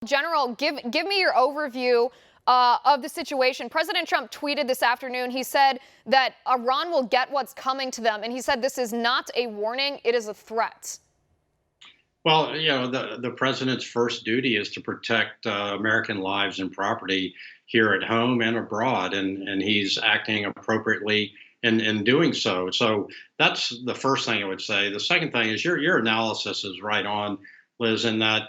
General, give me your overview of the situation. President Trump tweeted this afternoon. He said that Iran will get what's coming to them, and he said this is not a warning; it is a threat. Well, the president's first duty is to protect American lives and property here at home and abroad, and he's acting appropriately in doing so. So that's the first thing I would say. The second thing is your analysis is right on, Liz, in that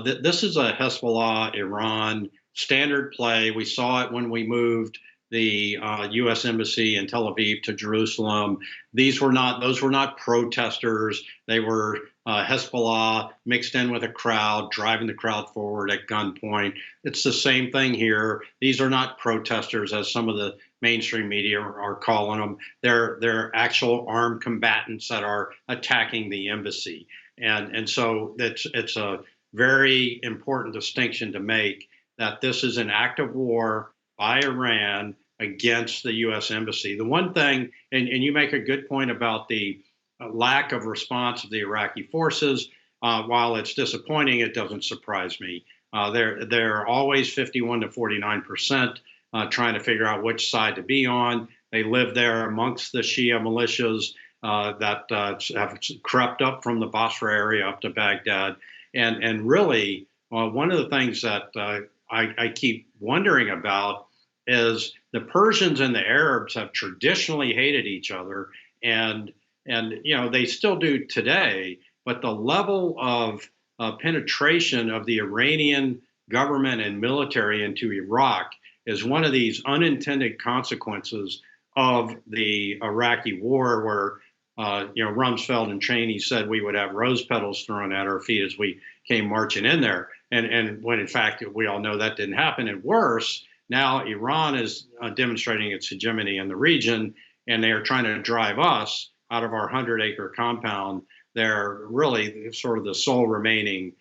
this is a Hezbollah Iran standard play. We saw it when we moved the U.S. embassy in Tel Aviv to Jerusalem. Those were not protesters. They were Hezbollah mixed in with a crowd, driving the crowd forward at gunpoint. It's the same thing here. These are not protesters, as some of the mainstream media are calling them. They're actual armed combatants that are attacking the embassy, and so it's a very important distinction to make that this is an act of war by Iran against the U.S. embassy. The one thing, and you make a good point about the lack of response of the Iraqi forces. While it's disappointing, it doesn't surprise me. They're always 51 to 49% trying to figure out which side to be on. They live there amongst the Shia militias that have crept up from the Basra area up to Baghdad. And really, one of the things that I keep wondering about is the Persians and the Arabs have traditionally hated each other, and they still do today. But the level of penetration of the Iranian government and military into Iraq is one of these unintended consequences of the Iraqi war, where Rumsfeld and Cheney said we would have rose petals thrown at our feet as we came marching in there. And when in fact we all know that didn't happen. And worse, now Iran is demonstrating its hegemony in the region, and they are trying to drive us out of our 100-acre compound. They're really sort of the sole remaining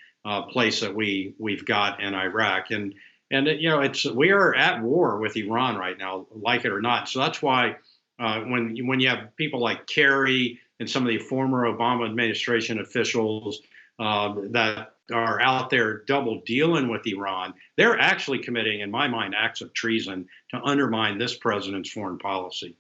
place that we've got in Iraq. And we are at war with Iran right now, like it or not. So that's why when you have people like Kerry and some of the former Obama administration officials that are out there double dealing with Iran, they're actually committing, in my mind, acts of treason to undermine this president's foreign policy.